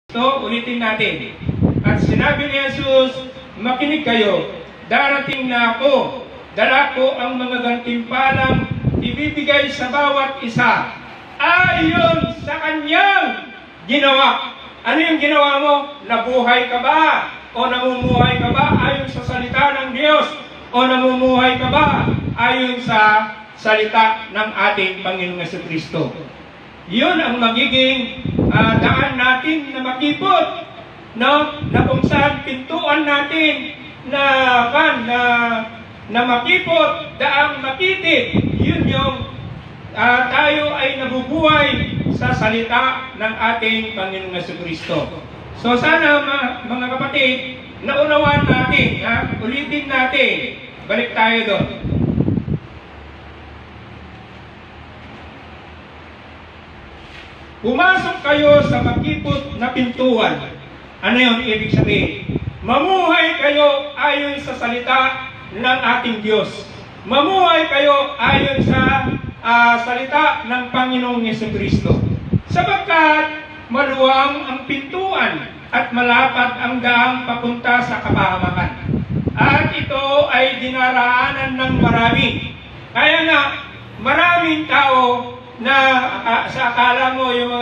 So, ulitin natin. At sinabi ni Jesus, makinig kayo, darating na ako, dala ko ang mga gantimpalang ibibigay sa bawat isa, ayon sa kanyang ginawa. Ano yung ginawa mo? Nabuhay ka ba? O namumuhay ka ba ayon sa salita ng Diyos? O namumuhay ka ba ayon sa salita ng ating Panginoong Jesucristo? Yun ang magiging daan natin na makipot, no? Na kung saan pintuan natin na makipot, daang makitid. Yun yung tayo ay nabubuhay sa salita ng ating Panginoong Jesucristo. So sana mga kapatid, naunawaan natin, ulitin natin. Balik tayo doon. Pumasok kayo sa makipot na pintuan. Ano yun ibig sabihin? Mamuhay kayo ayon sa salita ng ating Diyos. Mamuhay kayo ayon sa salita ng Panginoong Jesucristo. Sapagkat maluwang ang pintuan at malapad ang daang papunta sa kapahamakan. At ito ay dinaraanan ng marami. Kaya nga, maraming tao na sa akala mo yung mga